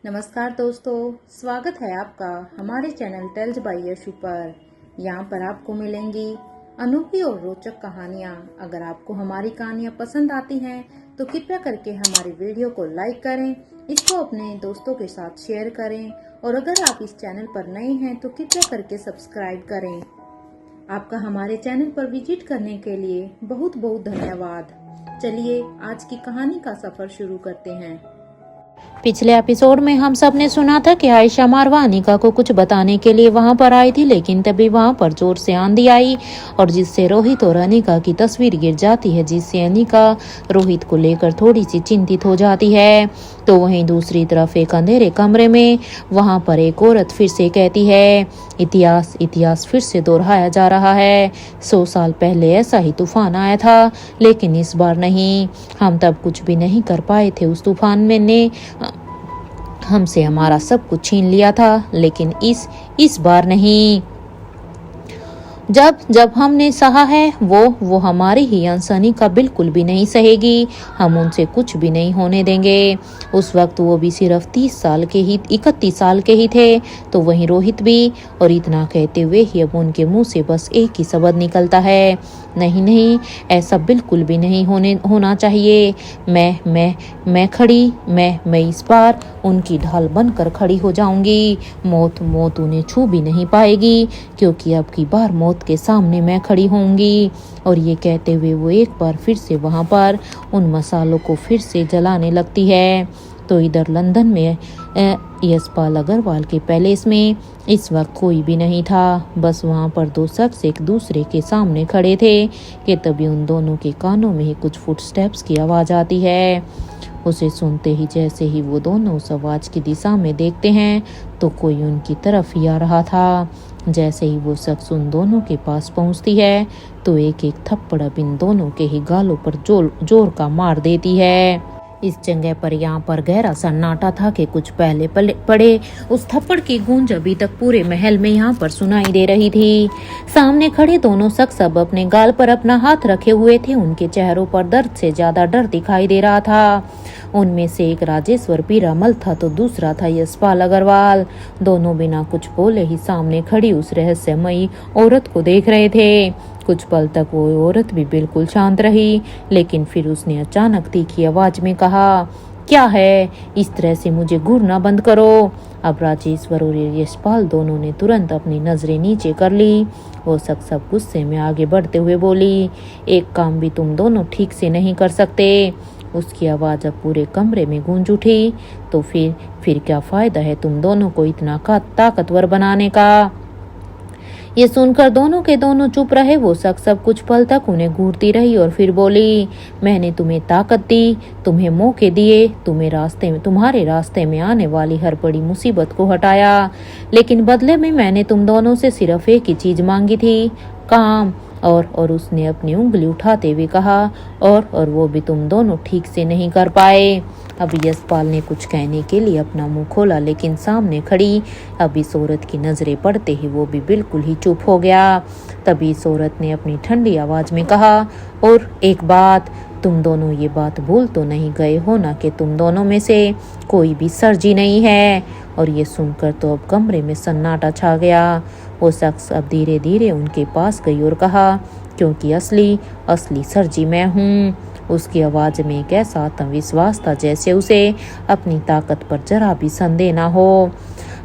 नमस्कार दोस्तों, स्वागत है आपका हमारे चैनल टेल्स बाय यशु पर। यहाँ पर आपको मिलेंगी अनोखी और रोचक कहानियाँ। अगर आपको हमारी कहानियाँ पसंद आती हैं तो कृपया करके हमारी वीडियो को लाइक करें, इसको अपने दोस्तों के साथ शेयर करें और अगर आप इस चैनल पर नए हैं तो कृपया करके सब्सक्राइब करें। आपका हमारे चैनल पर विजिट करने के लिए बहुत बहुत धन्यवाद। चलिए आज की कहानी का सफर शुरू करते हैं। पिछले एपिसोड में हम सब ने सुना था कि आयशा मारवा अनिका को कुछ बताने के लिए वहां पर आई थी, लेकिन तभी वहां पर जोर से आंधी आई और जिससे रोहित और अनिका की तस्वीर गिर जाती है, जिससे अनिका रोहित को लेकर थोड़ी सी चिंतित हो जाती है। तो वहीं दूसरी तरफ एक अंधेरे कमरे में वहां पर एक औरत फिर से कहती है, इतिहास इतिहास फिर से दोहराया जा रहा है। 100 साल पहले ऐसा ही तूफान आया था, लेकिन इस बार नहीं। हम तब कुछ भी नहीं कर पाए थे। उस तूफान में ने हमसे हमारा सब कुछ छीन लिया था, लेकिन इस बार नहीं। जब जब हमने सहा है वो हमारी ही अनसनी का बिल्कुल भी नहीं सहेगी। हम उनसे कुछ भी नहीं होने देंगे। उस वक्त वो भी सिर्फ 31 साल के ही थे। तो वहीं रोहित भी। और इतना कहते हुए ही अब उनके मुंह से बस एक ही शब्द निकलता है, नहीं नहीं, ऐसा बिल्कुल भी नहीं होना चाहिए। मैं इस बार उनकी ढाल बनकर खड़ी हो जाऊंगी। मौत उन्हें छू भी नहीं पाएगी, क्योंकि अब की बार मौत के सामने मैं खड़ी होंगी। और ये कहते हुए वो एक बार फिर से वहां पर उन मसालों को फिर से जलाने लगती है। तो इधर लंदन में यशपाल अग्रवाल के पैलेस में इस वक्त कोई भी नहीं था। बस वहां पर दो शख्स एक दूसरे के सामने खड़े थे कि तभी उन दोनों के कानों में ही कुछ फुटस्टेप्स की आवाज आती है। उसे सुनते ही जैसे ही वो दोनों उस आवाज की दिशा में देखते हैं तो कोई उनकी तरफ ही आ रहा था। जैसे ही वो शख्स उन दोनों के पास पहुंचती है तो एक एक थप्पड़ अब इन दोनों के ही गालों पर जोर का मार देती है। इस जगह पर यहाँ पर गहरा सन्नाटा था कि कुछ पहले पड़े उस थप्पड़ की गूंज अभी तक पूरे महल में यहाँ पर सुनाई दे रही थी। सामने खड़े दोनों शख्स अब अपने गाल पर अपना हाथ रखे हुए थे। उनके चेहरों पर दर्द से ज्यादा डर दिखाई दे रहा था। उनमें से एक राजेश्वर पीरामल था तो दूसरा था यशपाल अग्रवाल। दोनों बिना कुछ बोले ही सामने खड़ी उस रहस्यमयी औरत को देख रहे थे। कुछ पल तक वो औरत भी बिल्कुल शांत रही, लेकिन फिर उसने अचानक तीखी आवाज में कहा, क्या है? इस तरह से मुझे घूरना बंद करो। अब राजेश्वर और यशपाल दोनों ने तुरंत अपनी नजरें नीचे कर ली। वो शख्स अब गुस्से में आगे बढ़ते हुए बोली, एक काम भी तुम दोनों ठीक से नहीं कर सकते। उसकी आवाज अब पूरे कमरे में गूंज उठी। तो फिर क्या फायदा है तुम दोनों को इतना ताकतवर बनाने का? ये सुनकर दोनों के दोनों चुप रहे। वो शख्स सब कुछ पल तक उन्हें घूरती रही और फिर बोली, मैंने तुम्हें ताकत दी, तुम्हें मौके दिए, तुम्हारे रास्ते में आने वाली हर बड़ी मुसीबत को हटाया, लेकिन बदले में मैंने तुम दोनों से सिर्फ एक ही चीज मांगी थी, काम। और उसने अपनी उंगली उठाते हुए कहा, और वो भी तुम दोनों ठीक से नहीं कर पाए। अब यशपाल ने कुछ कहने के लिए अपना मुंह खोला, लेकिन सामने खड़ी अब इस औरत की नजरें पड़ते ही वो भी बिल्कुल ही चुप हो गया। तभी इस औरत ने अपनी ठंडी आवाज में कहा, और एक बात, तुम दोनों ये बात भूल तो नहीं गए हो ना कि तुम दोनों में से कोई भी सर्जी नहीं है। और ये सुनकर तो अब कमरे में सन्नाटा छा गया। वो शख्स अब धीरे धीरे उनके पास गई और कहा, क्योंकि असली सर्जी मैं हूँ। उसकी आवाज में एक ऐसा आत्मविश्वास था जैसे उसे अपनी ताकत पर जरा भी संदेह ना हो।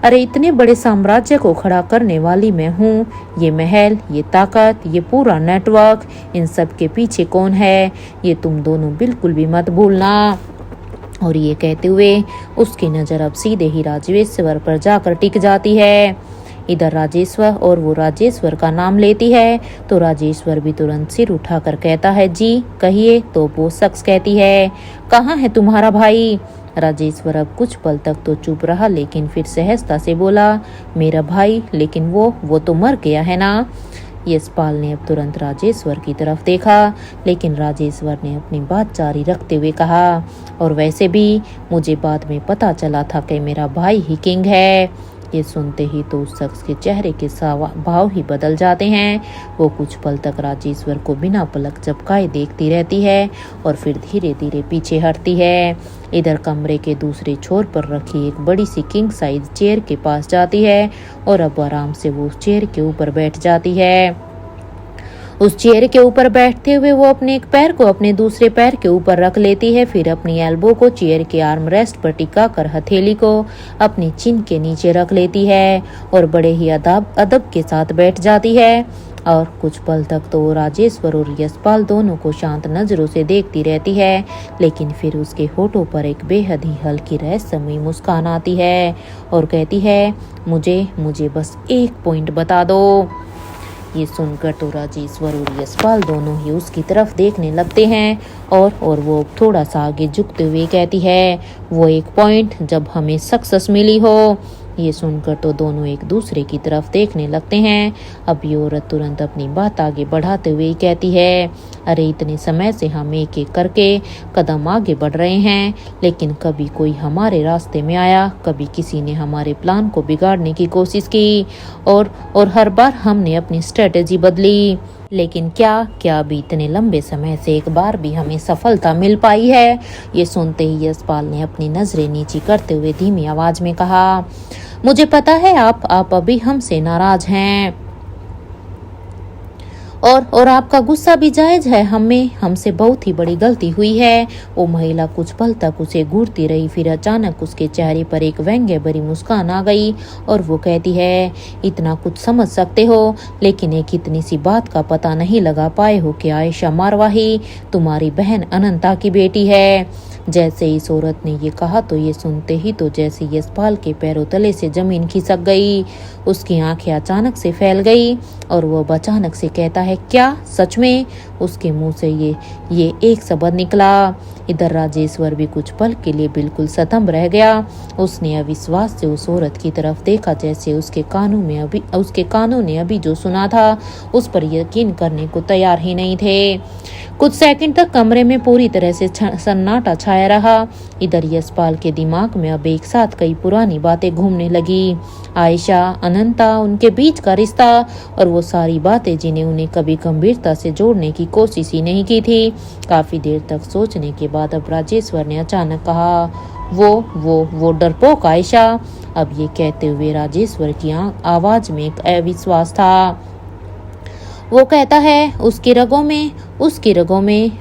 अरे इतने बड़े साम्राज्य को खड़ा करने वाली मैं हूँ। ये महल, ये ताकत, ये पूरा नेटवर्क, इन सब के पीछे कौन है, ये तुम दोनों बिल्कुल भी मत भूलना। और ये कहते हुए उसकी नजर अब सीधे ही राजेश्वर पर जाकर टिक जाती है। इधर राजेश्वर का नाम लेती है तो राजेश्वर भी तुरंत सिर उठाकर कहता है, जी कहिए। तो वो शख्स कहती है, कहाँ है तुम्हारा भाई? राजेश्वर अब कुछ पल तक तो चुप रहा, लेकिन फिर सहजता से बोला, मेरा भाई? लेकिन वो तो मर गया है ना? यशपाल ने अब तुरंत राजेश्वर की तरफ देखा, लेकिन राजेश्वर ने अपनी बात जारी रखते हुए कहा, और वैसे भी मुझे बाद में पता चला था कि मेरा भाई ही किंग है। ये सुनते ही तो उस शख्स के चेहरे के भाव ही बदल जाते हैं। वो कुछ पल तक राजेश्वर को बिना पलक झपकाए देखती रहती है और फिर धीरे धीरे पीछे हटती है। इधर कमरे के दूसरे छोर पर रखी एक बड़ी सी किंग साइज चेयर के पास जाती है और अब आराम से वो उस चेयर के ऊपर बैठ जाती है। उस चेयर के ऊपर बैठते हुए वो अपने एक पैर को अपने दूसरे पैर के ऊपर रख लेती है, फिर अपनी एल्बो को चेयर के आर्म रेस्ट पर टिका कर हथेली को अपनी चिन के नीचे रख लेती है और बड़े ही अदब के साथ बैठ जाती है। और कुछ पल तक तो राजेश्वर और यशपाल दोनों को शांत नजरों से देखती रहती है, लेकिन फिर उसके होठों पर एक बेहद ही हल्की रहस्यमयी मुस्कान आती है और कहती है, मुझे बस एक पॉइंट बता दो। ये सुनकर तो राजेश्वर और यशपाल दोनों ही उसकी तरफ देखने लगते हैं और वो थोड़ा सा आगे झुकते हुए कहती है, वो एक पॉइंट जब हमें सक्सेस मिली हो। ये सुनकर तो दोनों एक दूसरे की तरफ देखने लगते हैं। अब ये औरत तुरंत अपनी बात आगे बढ़ाते हुए कहती है, अरे इतने समय से हम एक एक करके कदम आगे बढ़ रहे हैं, लेकिन कभी कोई हमारे रास्ते में आया, कभी किसी ने हमारे प्लान को बिगाड़ने की कोशिश की और हर बार हमने अपनी स्ट्रेटेजी बदली, लेकिन क्या अभी इतने लंबे समय से एक बार भी हमें सफलता मिल पाई है। ये सुनते ही यशपाल ने अपनी नजरें नीची करते हुए धीमी आवाज में कहा, मुझे पता है आप अभी हमसे नाराज हैं और आपका गुस्सा भी जायज है। हमसे बहुत ही बड़ी गलती हुई है। वो महिला कुछ पल तक उसे घूरती रही, फिर अचानक उसके चेहरे पर एक व्यंग्य भरी मुस्कान आ गई और वो कहती है, इतना कुछ समझ सकते हो, लेकिन एक इतनी सी बात का पता नहीं लगा पाए हो कि आयशा मारवाही तुम्हारी बहन अनंता की बेटी है। जैसे इस औरत ने ये कहा तो ये सुनते ही तो जैसे यशपाल के पैरों तले से जमीन खिसक गई। उसकी आंखें अचानक से फैल गई और वो अचानक से कहता है, क्या सच में? उसके मुंह से ये एक शब्द निकला। इधर राजेश्वर भी कुछ पल के लिए बिल्कुल सतम रह गया। उसने अविश्वास से उस औरत की तरफ देखा, जैसे उसके कानों ने अभी जो सुना था उस पर यकीन करने को तैयार ही नहीं थे। कुछ सेकंड तक कमरे में पूरी तरह से सन्नाटा छाया रहा। इधर यशपाल के दिमाग में अब एक साथ कई पुरानी बातें घूमने लगी। आयशा, अनंता, उनके बीच का रिश्ता और वो सारी बातें जिन्हें उन्हें कभी गंभीरता से जोड़ने की कोशिश ही नहीं की थी। काफी देर तक सोचने के बाद अब राजेश्वर ने अचानक कहा, वो डरपोक आयशा। अब ये कहते हुए राजेश्वर की आवाज में एक अविश्वास था। वो कहता है, उसकी रगों में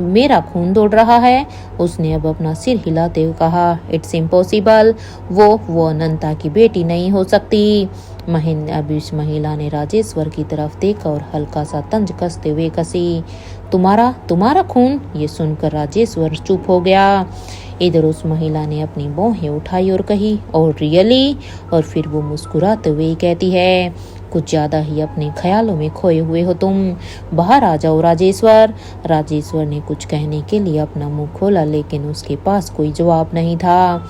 मेरा खून दौड़ रहा है। उसने अब अपना सिर हिलाते हुए कहा, इट्स इम्पॉसिबल, वो अनंता की बेटी नहीं हो सकती। अब इस महिला ने राजेश्वर की तरफ देखा और हल्का सा तंज कसते हुए कसी, तुम्हारा खून? ये सुनकर राजेश्वर चुप हो गया। इधर उस महिला ने अपनी भौहें उठाई और कही, और रियली? और फिर वो मुस्कुराते हुए कहती है, कुछ ज्यादा ही अपने ख्यालों में खोए हुए हो तुम, बाहर आ जाओ राजेश्वर। राजेश्वर ने कुछ कहने के लिए अपना मुंह खोला, लेकिन उसके पास कोई जवाब नहीं था।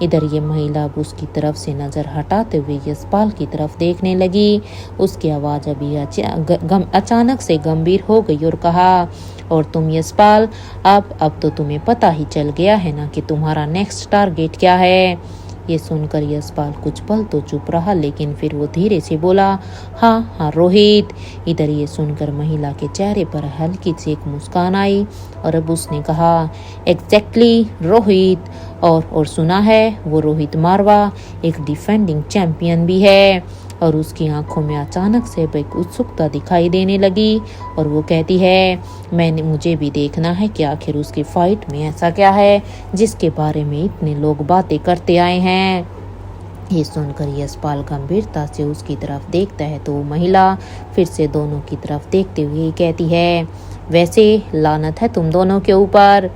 इधर ये महिला अब उसकी तरफ से नजर हटाते हुए यशपाल की तरफ देखने लगी। उसकी आवाज अभी अचानक से गंभीर हो गई और कहा, और तुम यशपाल, अब तो तुम्हें पता ही चल गया है ना कि तुम्हारा नेक्स्ट टारगेट क्या है। ये सुनकर यशपाल कुछ पल तो चुप रहा, लेकिन फिर वो धीरे से बोला, हाँ रोहित। इधर ये सुनकर महिला के चेहरे पर हल्की सी एक मुस्कान आई और अब उसने कहा, एग्जैक्टली रोहित। और सुना है, वो रोहित मारवा एक डिफेंडिंग चैंपियन भी है। और उसकी आंखों में अचानक से एक उत्सुकता दिखाई देने लगी और वो कहती है, मुझे भी देखना है कि आखिर उसकी फाइट में ऐसा क्या है जिसके बारे में इतने लोग बातें करते आए हैं। ये सुनकर यशपाल गंभीरता से उसकी तरफ देखता है तो महिला फिर से दोनों की तरफ देखते हुए कहती है, वैसे लानत है तुम दोनों के ऊपर।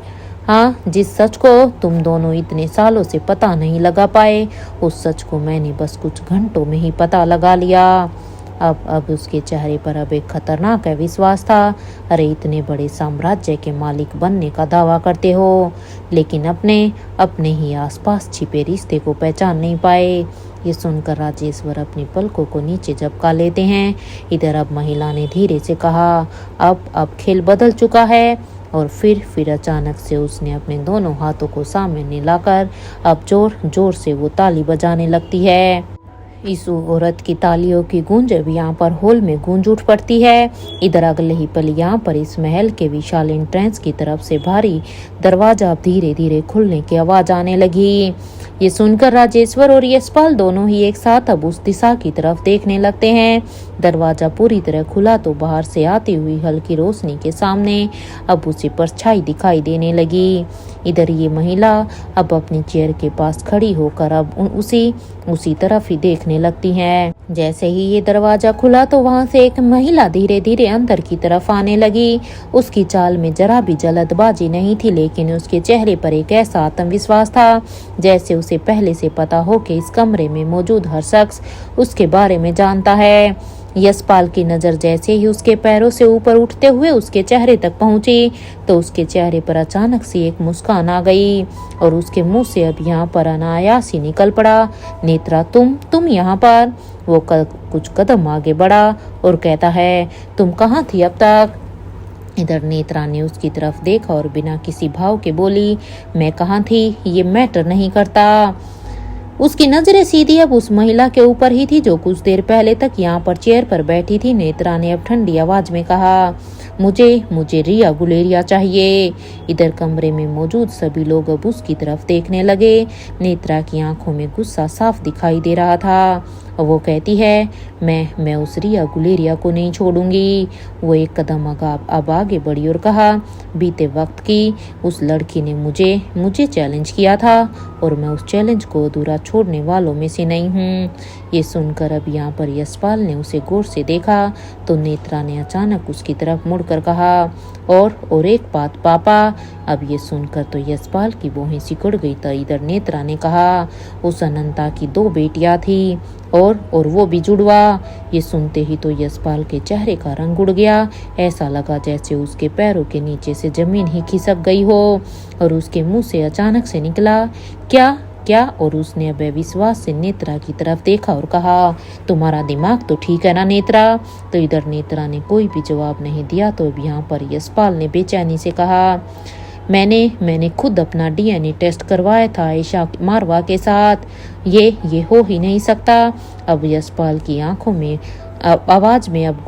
हाँ, जिस सच को तुम दोनों इतने सालों से पता नहीं लगा पाए, उस सच को मैंने बस कुछ घंटों में ही पता लगा लिया। अब उसके चेहरे पर अब एक खतरनाक विश्वास था। अरे इतने बड़े साम्राज्य के मालिक बनने का दावा करते हो, लेकिन अपने ही आसपास छिपे रिश्ते को पहचान नहीं पाए। ये सुनकर राजेश्वर अपनी पलकों को नीचे झपका लेते हैं। इधर अब महिला ने धीरे से कहा, अब खेल बदल चुका है। और फिर अचानक से उसने अपने दोनों हाथों को सामने लाकर अब जोर जोर से वो ताली बजाने लगती है। इस औरत की तालियों की गूंज अब यहाँ पर हॉल में गूंज उठ पड़ती है। इधर अगले ही पल यहाँ पर इस महल के विशाल एंट्रेंस की तरफ से भारी दरवाजा अब धीरे धीरे खुलने की आवाज आने लगी। ये सुनकर राजेश्वर और यशपाल दोनों ही एक साथ अब उस दिशा की तरफ देखने लगते हैं। दरवाजा पूरी तरह खुला तो बाहर से आती हुई हल्की रोशनी के सामने अब उसे परछाई दिखाई देने लगी। इधर ये महिला अब अपनी चेयर के पास खड़ी होकर अब उसी तरफ ही देखने लगती हैं। जैसे ही ये दरवाजा खुला तो वहां से एक महिला धीरे धीरे अंदर की तरफ आने लगी। उसकी चाल में जरा भी जल्दबाजी नहीं थी, लेकिन उसके चेहरे पर एक ऐसा आत्मविश्वास था जैसे उसे पहले से पता हो कि इस कमरे में मौजूद हर शख्स उसके बारे में जानता है। यशपाल की नजर जैसे ही उसके पैरों से ऊपर उठते हुए उसके चेहरे तक पहुंची तो उसके चेहरे पर अचानक से एक मुस्कान आ गई और उसके मुंह से अब यहाँ पर अनायास ही निकल पड़ा, नेत्रा तुम यहाँ पर। वो कुछ कदम आगे बढ़ा और कहता है, तुम कहाँ थी अब तक? इधर नेत्रा ने उसकी तरफ देखा और बिना किसी भाव के बोली, मैं कहाँ थी ये मैटर नहीं करता। उसकी नजरें सीधी अब उस महिला के ऊपर ही थी जो कुछ देर पहले तक यहाँ पर चेयर पर बैठी थी। नेत्रा ने अब ठंडी आवाज में कहा, मुझे रिया गुलेरिया चाहिए। इधर कमरे में मौजूद सभी लोग अब उसकी तरफ देखने लगे। नेत्रा की आंखों में गुस्सा साफ दिखाई दे रहा था। वो कहती है, मैं उस रिया गुलेरिया को नहीं छोड़ूंगी। वो एक कदम अब आगे बढ़ी और कहा, बीते वक्त की उस लड़की ने मुझे चैलेंज किया था और मैं उस चैलेंज को अधूरा छोड़ने वालों में से नहीं हूँ। ये सुनकर अब यहाँ पर यशपाल ने उसे गौर से देखा तो नेत्रा ने अचानक उसकी तरफ मुड़कर कहा, और एक बात पापा। अब ये सुनकर तो यशपाल की भौहें सिकुड़ गई। तो इधर नेत्रा ने कहा, उस अनंता की 2 बेटियां थी और वो भी जुड़वा। ये सुनते ही तो यशपाल के चेहरे का रंग उड़ गया। ऐसा लगा जैसे उसके पैरों के नीचे से जमीन ही खिसक गई हो और उसके मुंह से अचानक से निकला, क्या? और उसने अब विश्वास से नेत्रा की तरफ देखा और कहा, तुम्हारा दिमाग तो ठीक है ना नेत्रा? तो इधर नेत्रा ने कोई भी जवाब नहीं दिया। तो अब यहाँ पर यशपाल ने बेचैनी से कहा, मैंने खुद अपना डीएनए टेस्ट करवाया था आयशा मारवा के साथ। ये हो ही नहीं सकता। अब यशपाल की आंखों में आवाज में अब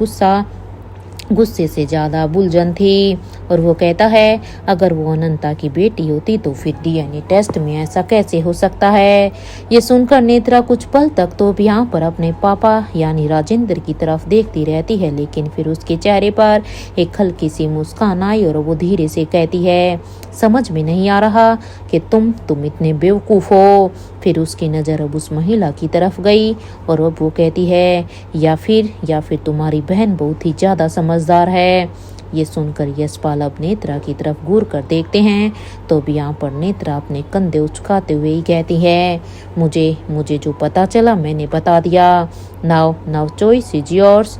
गुस्से से ज्यादा बुलजन थी और वो कहता है, अगर वो अनंता की बेटी होती तो फिर डीएनए टेस्ट में ऐसा कैसे हो सकता है? ये सुनकर नेत्रा कुछ पल तक तो यहाँ पर अपने पापा यानी राजेंद्र की तरफ देखती रहती है, लेकिन फिर उसके चेहरे पर एक हल्की सी मुस्कान आई और वो धीरे से कहती है, समझ में नहीं आ रहा कि तुम इतने बेवकूफ हो। फिर उसकी नज़र अब उस महिला की तरफ गई और अब वो कहती है, या फिर तुम्हारी बहन बहुत ही ज़्यादा समझदार है। ये सुनकर यशपाल अब नेत्रा की तरफ घूर कर देखते हैं तो भी यहाँ पर नेत्रा अपने कंधे उचकाते हुए ही कहती है, मुझे जो पता चला मैंने बता दिया। Now choice is yours.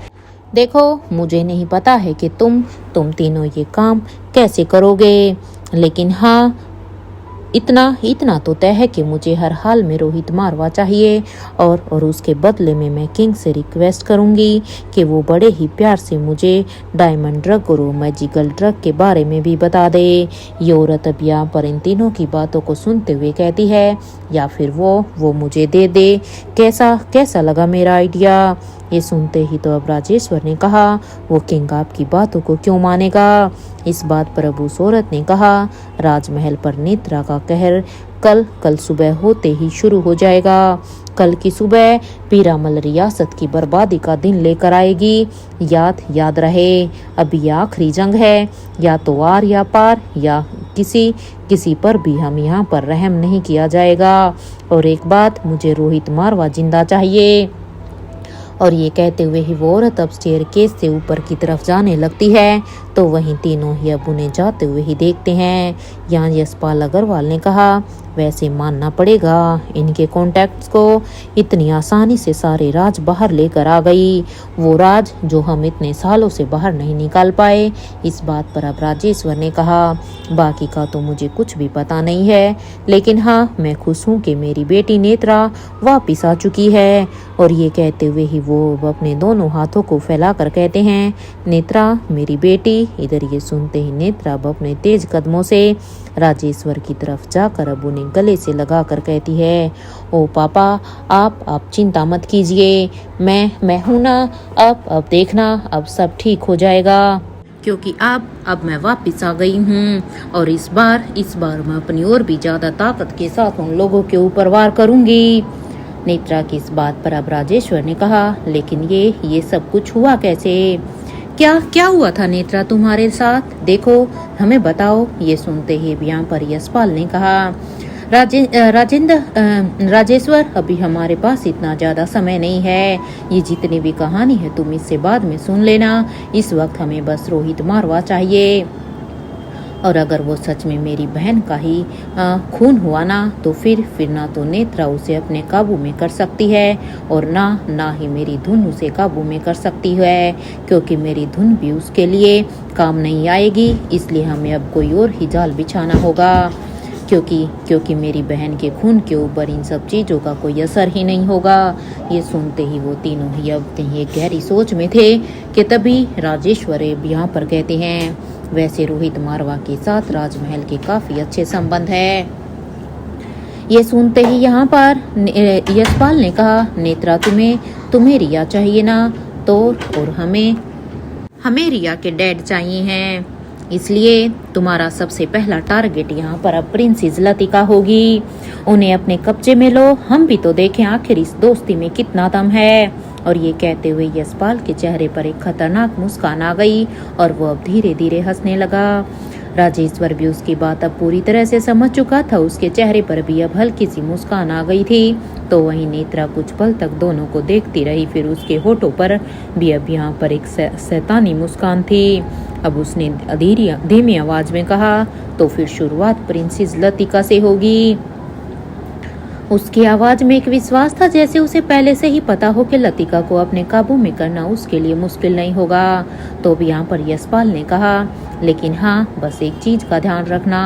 देखो, मुझे नहीं पता है कि तुम तीनों ये काम कैसे करोगे, लेकिन हाँ इतना तो तय है कि मुझे हर हाल में रोहित मारवा चाहिए और उसके बदले में मैं किंग से रिक्वेस्ट करूंगी कि वो बड़े ही प्यार से मुझे डायमंड ड्रग और मैजिकल ड्रग के बारे में भी बता दे। ये औरत अब यहाँ पर इन तीनों की बातों को सुनते हुए कहती है, या फिर वो मुझे दे दे। कैसा लगा मेरा आइडिया? ये सुनते ही तो अब राजेश्वर ने कहा, वो किंग आपकी बातों को क्यों मानेगा? इस बात पर अब उस औरत ने कहा, राजमहल पर नेत्रा का कहर कल सुबह होते ही शुरू हो जाएगा। कल की सुबह पीरामल रियासत की बर्बादी का दिन लेकर आएगी। याद रहे, अब ये आखिरी जंग है, या तो आर या पार, या किसी पर भी हम यहाँ पर रहम नहीं किया जाएगा। और एक बात, मुझे रोहित मारवा जिंदा चाहिए। और ये कहते हुए ही वो औरत अब स्टेयरकेस से ऊपर की तरफ जाने लगती है तो वहीं तीनों ही अब उन्हें जाते हुए ही देखते हैं। यहाँ यशपाल अग्रवाल ने कहा, वैसे मानना पड़ेगा इनके कॉन्टैक्ट्स को, इतनी आसानी से सारे राज बाहर लेकर आ गई, वो राज जो हम इतने सालों से बाहर नहीं निकाल पाए। इस बात पर अब राजेश्वर ने कहा, बाकी का तो मुझे कुछ भी पता नहीं है, लेकिन हाँ मैं खुश हूँ कि मेरी बेटी नेत्रा वापिस आ चुकी है। और ये कहते हुए ही वो अपने दोनों हाथों को फैलाकर कहते हैं, नेत्रा मेरी बेटी। इधर ये सुनते ही नेत्रा अब अपने तेज कदमों से राजेश्वर की तरफ जाकर अब उन्हें गले से लगाकर कहती है, ओ पापा आप चिंता मत कीजिए, मैं हूं ना। अब देखना, अब सब ठीक हो जाएगा, क्योंकि अब मैं वापस आ गई हूँ और इस बार मैं अपनी और भी ज्यादा ताकत के साथ उन लोगों के ऊपर वार करूंगी। नेत्रा की इस बात पर अब राजेश्वर ने कहा, लेकिन ये सब कुछ हुआ कैसे? क्या हुआ था नेत्रा तुम्हारे साथ? देखो हमें बताओ। ये सुनते ही यहाँ पर यशपाल ने कहा, राजेश्वर अभी हमारे पास इतना ज्यादा समय नहीं है। ये जितनी भी कहानी है तुम इससे बाद में सुन लेना। इस वक्त हमें बस रोहित मारवा चाहिए, और अगर वो सच में मेरी बहन का ही खून हुआ ना तो फिर ना तो नेत्रा उसे अपने काबू में कर सकती है और ना ही मेरी धुन उसे काबू में कर सकती है, क्योंकि मेरी धुन भी उसके लिए काम नहीं आएगी। इसलिए हमें अब कोई और ही जाल बिछाना होगा, क्योंकि मेरी बहन के खून के ऊपर इन सब चीज़ों का कोई असर ही नहीं होगा। ये सुनते ही वो तीनों ही अब कहीं गहरी सोच में थे कि तभी राजेश्वर यहाँ पर कहते हैं, वैसे रोहित मारवा के साथ राजमहल के काफी अच्छे संबंध है। ये सुनते ही यहाँ पर यशपाल ने कहा, नेत्रा तुम्हें रिया चाहिए ना, तो और हमें रिया के डैड चाहिए हैं। इसलिए तुम्हारा सबसे पहला टारगेट यहाँ पर अब प्रिंसेस लतिका होगी। उन्हें अपने कब्जे में लो, हम भी तो देखें आखिर इस दोस्ती में कितना दम है। और ये कहते हुए यशपाल के चेहरे पर एक खतरनाक मुस्कान आ गई और वो अब धीरे धीरे हंसने लगा। राजेश्वर भी उसकी बात अब पूरी तरह से समझ चुका था, उसके चेहरे पर भी अब हल्की सी मुस्कान आ गई थी। तो वहीं नेत्रा कुछ पल तक दोनों को देखती रही, फिर उसके होठों पर भी अब यहाँ पर एक शैतानी मुस्कान थी। अब उसने धीमी आवाज में कहा, तो फिर शुरुआत प्रिंसेस लतिका से होगी। उसकी आवाज में एक विश्वास था, जैसे उसे पहले से ही पता हो कि लतिका को अपने काबू में करना उसके लिए मुश्किल नहीं होगा। तो भी यहाँ पर यशपाल ने कहा, लेकिन हाँ बस एक चीज का ध्यान रखना,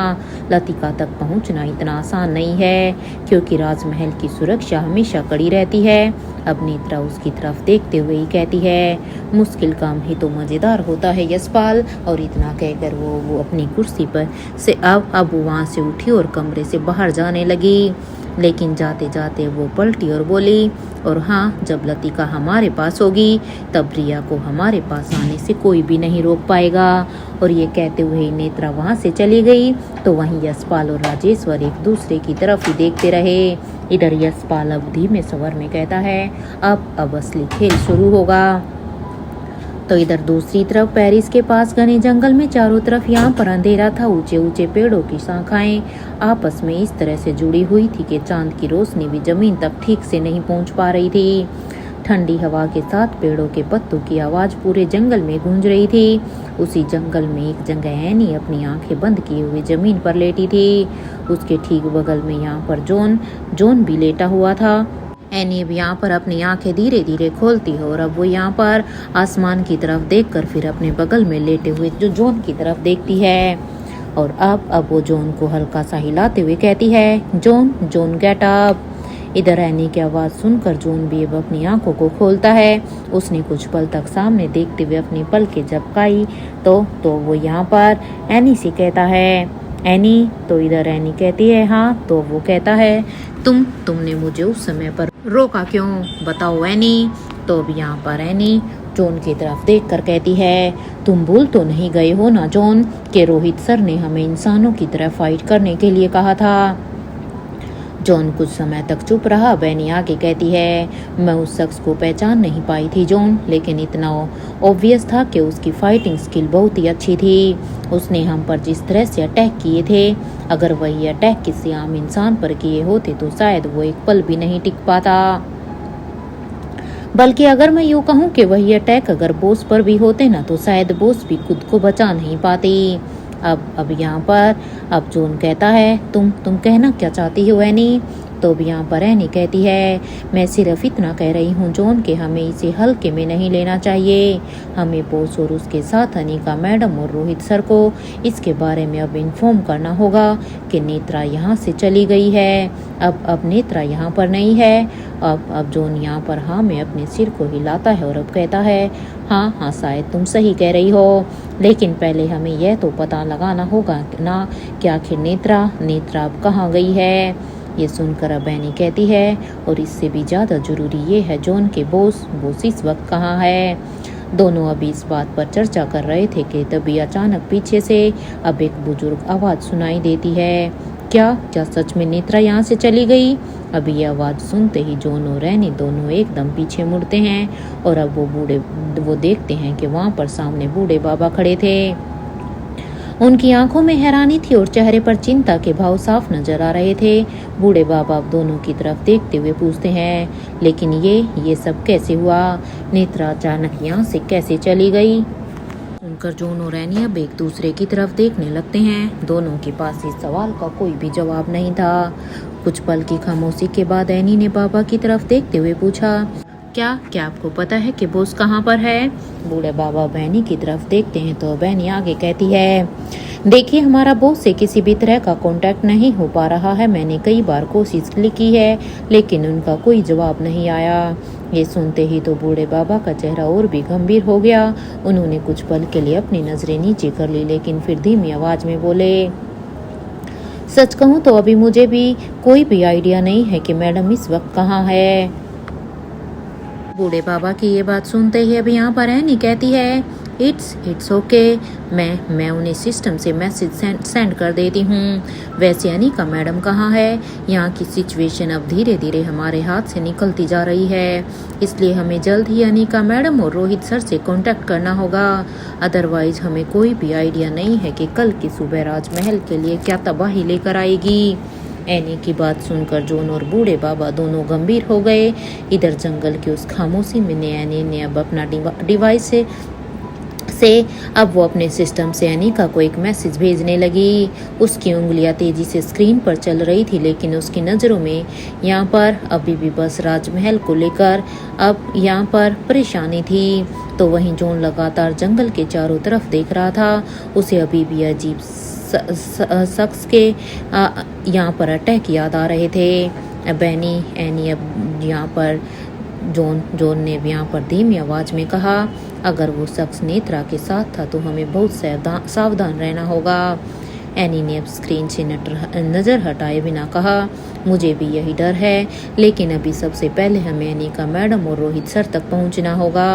लतिका तक पहुँचना इतना आसान नहीं है, क्योंकि राजमहल की सुरक्षा हमेशा कड़ी रहती है। अब नेत्रा उसकी तरफ देखते हुए ही कहती है, मुश्किल काम ही तो मजेदार होता है यशपाल। और इतना कहकर वो अपनी कुर्सी पर से अब वहाँ से उठी और कमरे से बाहर जाने लगी। लेकिन जाते जाते वो पलटी और बोली, और हाँ जब लतिका हमारे पास होगी तब रिया को हमारे पास आने से कोई भी नहीं रोक पाएगा। और ये कहते हुए नेत्रा वहाँ से चली गई। तो वहीं यशपाल और राजेश्वर एक दूसरे की तरफ ही देखते रहे। इधर यशपाल अब धीमे स्वर में कहता है, अब असली खेल शुरू होगा। तो इधर दूसरी तरफ पेरिस के पास घने जंगल में चारों तरफ यहाँ पर अंधेरा था। ऊंचे ऊंचे पेड़ों की शाखाएं आपस में इस तरह से जुड़ी हुई थी कि चांद की रोशनी भी जमीन तक ठीक से नहीं पहुंच पा रही थी। ठंडी हवा के साथ पेड़ों के पत्तों की आवाज पूरे जंगल में गूंज रही थी। उसी जंगल में एक जगह एनी अपनी आंखें बंद किए हुए जमीन पर लेटी थी। उसके ठीक बगल में यहाँ पर जॉन भी लेटा हुआ था। एनी अब यहाँ पर अपनी आंखें धीरे धीरे खोलती है और अब वो यहाँ पर आसमान की तरफ देखकर फिर अपने बगल में लेटे हुए जॉन की तरफ देखती है। और अब वो जॉन को हल्का सा हिलाते हुए कहती है, जॉन गेट अप। इधर एनी की आवाज़ सुनकर जॉन भी अब अपनी आंखों को खोलता है। उसने कुछ पल तक सामने देखते हुए अपनी पलकें झपकाई तो वो यहाँ पर एनी से कहता है, एनी। तो इधर एनी कहती है, हाँ। तो वो कहता है, तुमने मुझे उस समय पर रोका क्यों, बताओ एनी। तो अब यहाँ पर एनी जॉन की तरफ देखकर कहती है, तुम भूल तो नहीं गए हो ना जॉन कि रोहित सर ने हमें इंसानों की तरह फाइट करने के लिए कहा था। जॉन कुछ समय तक चुप रहा। एनी आगे कहती है, मैं उस शख्स को पहचान नहीं पाई थी जॉन, लेकिन इतना ऑब्वियस था कि उसकी फाइटिंग स्किल बहुत ही अच्छी थी। उसने हम पर जिस तरह से अटैक किए थे, अगर वही अटैक किसी आम इंसान पर किए होते तो शायद वो एक पल भी नहीं टिक पाता। बल्कि अगर मैं यूँ कहूँ कि वही अटैक अगर बॉस पर भी होते ना तो शायद बॉस भी खुद को बचा नहीं पाती। अब यहाँ पर अब जॉन कहता है, तुम कहना क्या चाहती हो एनी। तो अब यहाँ पर एनी कहती है, मैं सिर्फ इतना कह रही हूँ जॉन कि हमें इसे हल्के में नहीं लेना चाहिए। हमें बॉस और उसके साथ अनिका मैडम और रोहित सर को इसके बारे में अब इन्फॉर्म करना होगा कि नेत्रा यहाँ से चली गई है। अब नेत्रा यहाँ पर नहीं है। अब जॉन यहाँ पर हाँ में अपने सिर को हिलाता है और अब कहता है, हाँ शायद तुम सही कह रही हो, लेकिन पहले हमें यह तो पता लगाना होगा ना कि आखिर नेत्रा अब कहाँ गई है। ये सुनकर अब एनी कहती है, और इससे भी ज़्यादा ज़रूरी ये है जॉन के बॉस इस वक्त कहाँ है। दोनों अभी इस बात पर चर्चा कर रहे थे कि तभी अचानक पीछे से अब एक बुजुर्ग आवाज़ सुनाई देती है, क्या सच में नेत्रा यहाँ से चली गई। अभी ये आवाज़ सुनते ही जॉन और एनी दोनों एकदम पीछे मुड़ते हैं और अब वो देखते हैं कि वहाँ पर सामने बूढ़े बाबा खड़े थे। उनकी आंखों में हैरानी थी और चेहरे पर चिंता के भाव साफ नजर आ रहे थे। बूढ़े बाबा अब दोनों की तरफ देखते हुए पूछते हैं, लेकिन ये सब कैसे हुआ? नेत्रा अचानक यहाँ से कैसे चली गई? सुनकर जॉन और एनी अब एक दूसरे की तरफ देखने लगते हैं। दोनों के पास इस सवाल का कोई भी जवाब नहीं था। कुछ पल की खामोशी के बाद एनी ने बाबा की तरफ देखते हुए पूछा, क्या आपको पता है कि बॉस कहाँ पर है? बूढ़े बाबा बैनी की तरफ देखते हैं तो बैनी आगे कहती है, देखिए हमारा बॉस से किसी भी तरह का कांटेक्ट नहीं हो पा रहा है। मैंने कई बार कोशिश की है लेकिन उनका कोई जवाब नहीं आया। ये सुनते ही तो बूढ़े बाबा का चेहरा और भी गंभीर हो गया। उन्होंने कुछ पल के लिए अपनी नजरें नीचे कर ली, लेकिन फिर धीमी आवाज में बोले, सच कहूँ तो अभी मुझे भी कोई भी आइडिया नहीं है कि मैडम इस वक्त कहाँ है। बूढ़े बाबा की ये बात सुनते ही अभी यहाँ पर एनी कहती है, इट्स ओके, मैं उन्हें सिस्टम से मैसेज सेंड कर देती हूँ। वैसे अनिका मैडम कहाँ है? यहाँ की सिचुएशन अब धीरे धीरे हमारे हाथ से निकलती जा रही है, इसलिए हमें जल्द ही अनिका मैडम और रोहित सर से कांटेक्ट करना होगा। अदरवाइज हमें कोई भी आइडिया नहीं है कि कल की सुबह राजमहल के लिए क्या तबाही लेकर आएगी। एनी की बात सुनकर जॉन और बूढ़े बाबा दोनों गंभीर हो गए। इधर जंगल की उस खामोशी में एनी ने अब अपना डिवाइस से अब वो अपने सिस्टम से अनिका को एक मैसेज भेजने लगी। उसकी उंगलियां तेजी से स्क्रीन पर चल रही थी, लेकिन उसकी नज़रों में यहाँ पर अभी भी बस राजमहल को लेकर अब यहाँ पर परेशानी थी। तो वहीं जॉन लगातार जंगल के चारों तरफ देख रहा था। उसे अभी भी अजीब शख्स के यहाँ पर अटैक याद आ रहे थे। बैनी एनी अब यहाँ पर जॉन ने यहाँ पर धीमी आवाज में कहा, अगर वो शख्स नेत्रा के साथ था तो हमें बहुत सावधान रहना होगा। एनी ने अब स्क्रीन से नज़र हटाए बिना कहा, मुझे भी यही डर है, लेकिन अभी सबसे पहले हमें अनिका मैडम और रोहित सर तक पहुंचना होगा।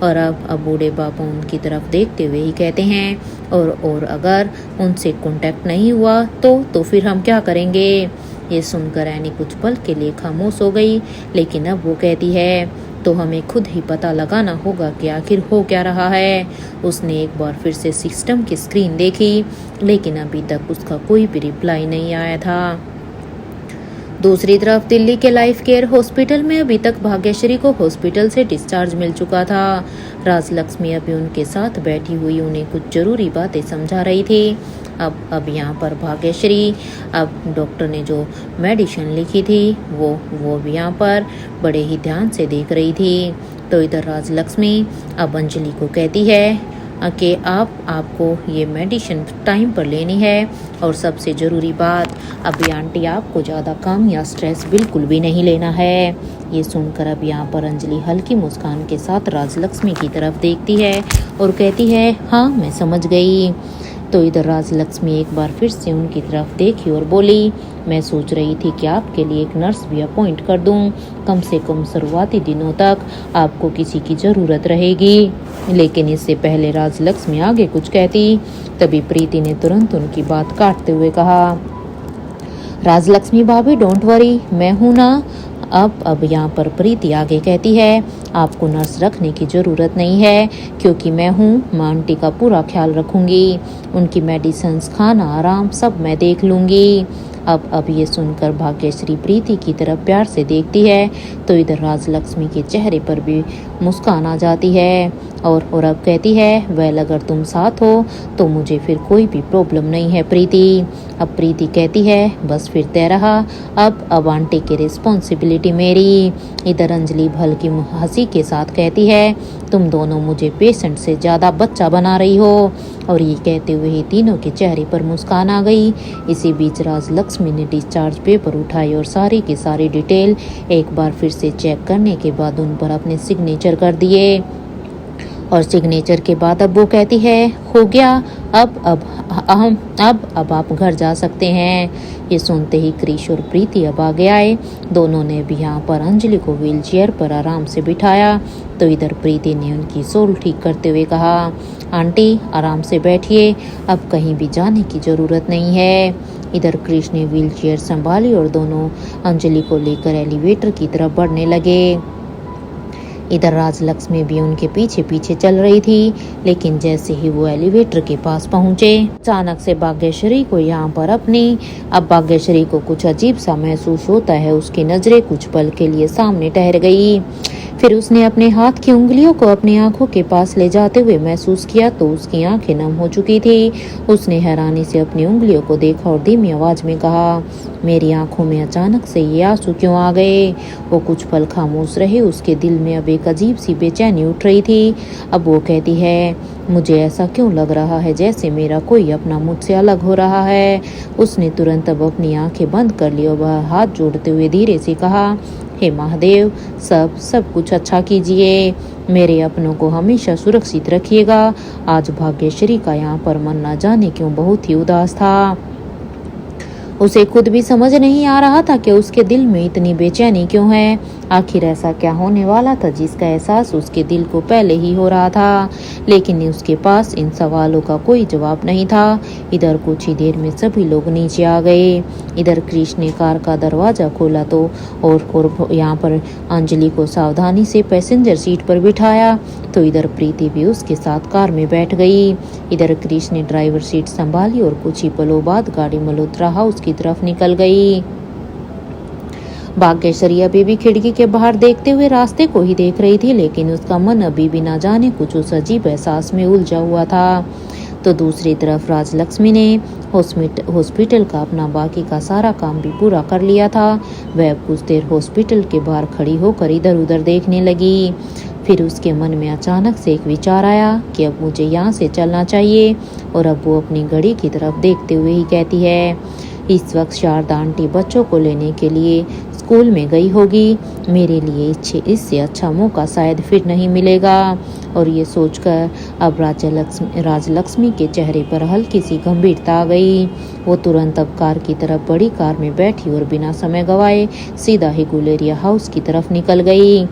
और अब बूढ़े बाबा उनकी तरफ देखते हुए ही कहते हैं, और अगर उनसे कांटेक्ट नहीं हुआ तो फिर हम क्या करेंगे? ये सुनकर एनी कुछ पल के लिए खामोश हो गई, लेकिन अब वो कहती है, तो हमें खुद ही पता लगाना होगा कि आखिर हो क्या रहा है। उसने एक बार फिर से सिस्टम की स्क्रीन देखी, लेकिन अभी तक उसका कोई भी रिप्लाई नहीं आया था। दूसरी तरफ दिल्ली के लाइफ केयर हॉस्पिटल में अभी तक भाग्यश्री को हॉस्पिटल से डिस्चार्ज मिल चुका था। राजलक्ष्मी अभी उनके साथ बैठी हुई उन्हें कुछ जरूरी बातें समझा रही थी। अब यहाँ पर भाग्यश्री अब डॉक्टर ने जो मेडिसिन लिखी थी वो भी यहाँ पर बड़े ही ध्यान से देख रही थी। तो इधर राजलक्ष्मी अब अंजलि को कहती है कि आपको ये मेडिसिन टाइम पर लेनी है, और सबसे ज़रूरी बात, अभी आंटी आपको ज़्यादा काम या स्ट्रेस बिल्कुल भी नहीं लेना है। ये सुनकर अब यहाँ पर अंजलि हल्की मुस्कान के साथ राजलक्ष्मी की तरफ देखती है और कहती है, हाँ मैं समझ गई। तो इधर राजलक्ष्मी एक बार फिर से उनकी तरफ देखी और बोली, मैं सोच रही थी कि आपके लिए एक नर्स भी अपॉइंट कर दूं। कम से कम शुरुआती दिनों तक आपको किसी की ज़रूरत रहेगी। लेकिन इससे पहले राजलक्ष्मी आगे कुछ कहती, तभी प्रीति ने तुरंत उनकी बात काटते हुए कहा, राजलक्ष्मी भाभी डोंट वरी, मैं हूँ ना। अब यहाँ पर प्रीति आगे कहती है, आपको नर्स रखने की ज़रूरत नहीं है, क्योंकि मैं आंटी का पूरा ख्याल रखूँगी। उनकी मेडिसिन्स, खाना, आराम सब मैं देख लूँगी। अब ये सुनकर भाग्यश्री प्रीति की तरफ प्यार से देखती है, तो इधर राजलक्ष्मी के चेहरे पर भी मुस्कान आ जाती है और अब कहती है, वेल अगर तुम साथ हो तो मुझे फिर कोई भी प्रॉब्लम नहीं है प्रीति। अब प्रीति कहती है बस फिर तय रहा, अब आंटी की रिस्पॉन्सिबिलिटी मेरी। इधर अंजलि हल्की हंसी के साथ कहती है तुम दोनों मुझे पेशेंट से ज़्यादा बच्चा बना रही हो। और ये कहते हुए ही तीनों के चेहरे पर मुस्कान आ गई। इसी बीच राजलक्ष्मी ने डिस्चार्ज पेपर उठाए और सारी की सारी डिटेल एक बार फिर से चेक करने के बाद उन पर अपने सिग्नेचर कर दिए। और सिग्नेचर के बाद अब वो कहती है हो गया, अब आप घर जा सकते हैं। ये सुनते ही क्रिश और प्रीति अब आगे आए। दोनों ने भी यहाँ पर अंजलि को व्हीलचेयर पर आराम से बिठाया। तो इधर प्रीति ने उनकी सोल ठीक करते हुए कहा आंटी आराम से बैठिए, अब कहीं भी जाने की ज़रूरत नहीं है। इधर क्रिश ने व्हीलचेयर संभाली और दोनों अंजलि को लेकर एलिवेटर की तरफ बढ़ने लगे। इधर राजलक्ष्मी भी उनके पीछे पीछे चल रही थी, लेकिन जैसे ही वो एलिवेटर के पास पहुंचे अचानक से भाग्यश्री को यहाँ पर अब भाग्यश्री को कुछ अजीब सा महसूस होता है। उसकी नजरें कुछ पल के लिए सामने ठहर गई, फिर उसने अपने हाथ की उंगलियों को अपनी आंखों के पास ले जाते हुए महसूस किया तो उसकी आंखें नम हो चुकी थी। उसने हैरानी से अपनी उंगलियों को देखा और धीमी आवाज में कहा मेरी आंखों में अचानक से ये आंसू क्यों आ गए। वो कुछ पल खामोश रहे। उसके दिल में अब एक अजीब सी बेचैनी उठ रही थी। अब वो कहती है मुझे ऐसा क्यों लग रहा है जैसे मेरा कोई अपना मुझसे अलग हो रहा है। उसने तुरंत अब अपनी आंखें बंद कर ली और वह हाथ जोड़ते हुए धीरे से कहा हे महादेव सब कुछ अच्छा कीजिए, मेरे अपनों को हमेशा सुरक्षित रखिएगा। आज भाग्यश्री का यहाँ पर मन न जाने क्यों बहुत ही उदास था। उसे खुद भी समझ नहीं आ रहा था कि उसके दिल में इतनी बेचैनी क्यों है। आखिर ऐसा क्या होने वाला था जिसका एहसास उसके दिल को पहले ही हो रहा था, लेकिन उसके पास इन सवालों का कोई जवाब नहीं था। इधर कुछ ही देर में सभी लोग नीचे आ गए। इधर कृष्ण ने कार का दरवाजा खोला तो और यहाँ पर अंजलि को सावधानी से पैसेंजर सीट पर बिठाया तो इधर प्रीति भी उसके साथ कार में बैठ गई। इधर कृष्ण ने ड्राइवर सीट संभाली और कुछ ही पलों बाद गाड़ी मल्होत्रा हाउस की तरफ निकल गई। भाग्यश्री अभी भी खिड़की के बाहर देखते हुए रास्ते को ही देख रही थी, लेकिन उसका मन अभी भी ना जाने कुछ उस अजीब एहसास में उलझा हुआ था। तो दूसरी तरफ राजलक्ष्मी ने हॉस्पिटल का अपना बाकी का सारा काम भी पूरा कर लिया था। वह कुछ देर हॉस्पिटल के बाहर खड़ी होकर इधर उधर देखने लगी। फिर उसके मन में अचानक से एक विचार आया कि अब मुझे यहाँ से चलना चाहिए। और अब वो अपनी घड़ी की तरफ देखते हुए ही कहती है इस वक्त शारदा आंटी बच्चों को लेने के लिए स्कूल में गई होगी। मेरे लिए इससे अच्छा मौका शायद फिर नहीं मिलेगा। और ये सोचकर अब राजलक्ष्मी के चेहरे पर हल्की सी गंभीरता आ गई। वो तुरंत अब कार की तरफ बड़ी कार में बैठी और बिना समय गवाए सीधा ही गुलेरिया हाउस की तरफ निकल गई।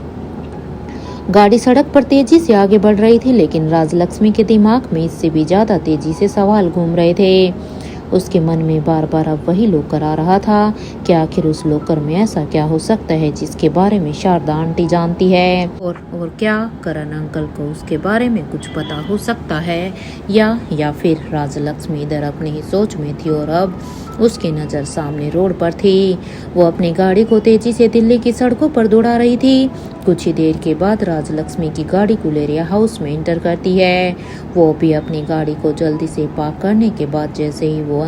गाड़ी सड़क पर तेजी से आगे बढ़ रही थी, लेकिन राजलक्ष्मी के दिमाग में इससे भी ज्यादा तेजी से सवाल घूम रहे थे। उसके मन में बार बार अब वही लॉकर आ रहा था कि आखिर उस लॉकर में ऐसा क्या हो सकता है जिसके बारे में शारदा आंटी जानती है, और क्या करण अंकल को उसके बारे में कुछ पता हो सकता है या फिर राजलक्ष्मी इधर अपनी ही सोच में थी और अब उसकी नज़र सामने रोड पर थी। वो अपनी गाड़ी को तेजी से दिल्ली की सड़कों पर दौड़ा रही थी। कुछ ही देर के बाद राजलक्ष्मी की गाड़ी गुलेरिया हाउस में एंटर करती है। वो भी अपनी गाड़ी को जल्दी से पार्क करने के बाद जैसे ही वो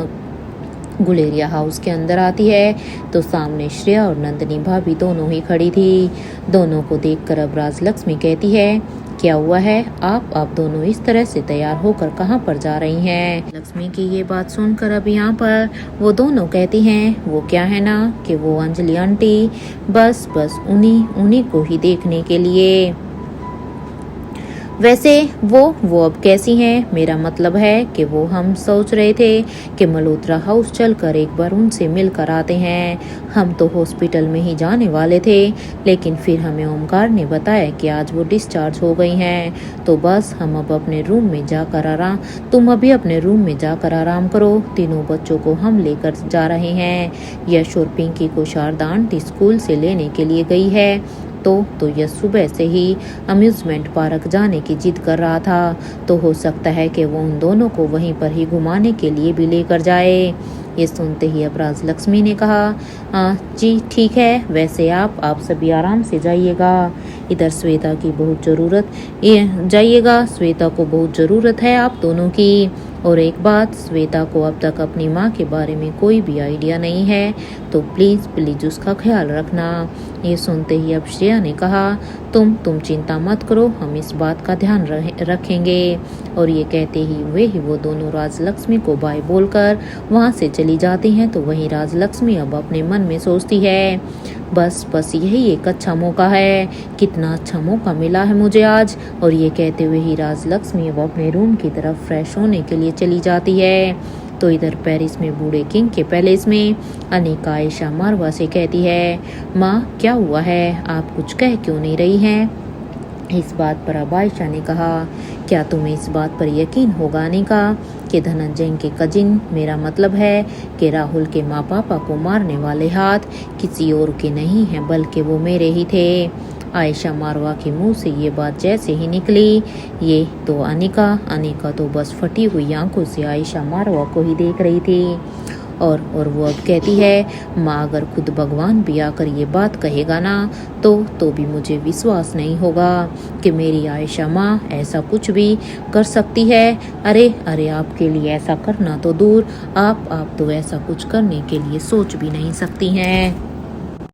गुलेरिया हाउस के अंदर आती है तो सामने श्रेया और नंदिनी भाभी दोनों ही खड़ी थी। दोनों को देखकर अब राजलक्ष्मी कहती है क्या हुआ है, आप दोनों इस तरह से तैयार होकर कहाँ पर जा रही हैं। लक्ष्मी की ये बात सुनकर अब यहाँ पर वो दोनों कहती हैं वो क्या है ना कि वो अंजलि आंटी बस उन्हीं को ही देखने के लिए। वैसे वो अब कैसी हैं? मेरा मतलब है कि वो हम सोच रहे थे कि मल्होत्रा हाउस चलकर एक बार उनसे मिलकर आते हैं। हम तो हॉस्पिटल में ही जाने वाले थे, लेकिन फिर हमें ओमकार ने बताया कि आज वो डिस्चार्ज हो गई हैं। तो बस हम अब अपने रूम में जाकर तुम अभी अपने रूम में जाकर आराम करो। तीनों बच्चों को हम लेकर जा रहे हैं। यश और पिंकी को शारदा आंटी स्कूल से लेने के लिए गई है। तो यश सुबह से ही अम्यूजमेंट पार्क जाने की जिद कर रहा था, तो हो सकता है कि वो उन दोनों को वहीं पर ही घुमाने के लिए भी लेकर जाए। ये सुनते ही अब राजलक्ष्मी ने कहा जी ठीक है, वैसे आप सभी आराम से जाइएगा। इधर श्वेता को बहुत ज़रूरत है आप दोनों की। और एक बात, श्वेता को अब तक अपनी माँ के बारे में कोई भी आइडिया नहीं है, तो प्लीज़ उसका ख्याल रखना। ये सुनते ही अब श्रेया ने कहा, तुम चिंता मत करो, हम इस बात का ध्यान रखेंगे। और ये कहते ही वो दोनों राजलक्ष्मी को बाय बोलकर वहाँ से चली जाती हैं। तो वहीं राजलक्ष्मी अब अपने मन में सोचती है, बस यही एक अच्छा मौका है, कितना अच्छा मौका मिला है मुझे आज। और ये कहते हुए ही राजलक्ष्मी अब अपने रूम की तरफ फ्रेश होने के लिए चली जाती है। तो इधर पेरिस में बूढ़े किंग के पैलेस में अनिका आयशा मारवा से कहती है, माँ क्या हुआ है, आप कुछ कह क्यों नहीं रही हैं? इस बात पर अब आयशा ने कहा, क्या तुम्हें इस बात पर यकीन होगा अनिका कि धनंजय के कजिन, मेरा मतलब है कि राहुल के माँ पापा को मारने वाले हाथ किसी और के नहीं हैं बल्कि वो मेरे ही थे। आयशा मारवा के मुंह से ये बात जैसे ही निकली, ये तो अनिका तो बस फटी हुई आंखों से आयशा मारवा को ही देख रही थी। और वो अब कहती है, माँ अगर खुद भगवान भी आकर ये बात कहेगा ना तो भी मुझे विश्वास नहीं होगा कि मेरी आयशा माँ ऐसा कुछ भी कर सकती है। अरे आपके लिए ऐसा करना तो दूर, आप तो ऐसा कुछ करने के लिए सोच भी नहीं सकती हैं।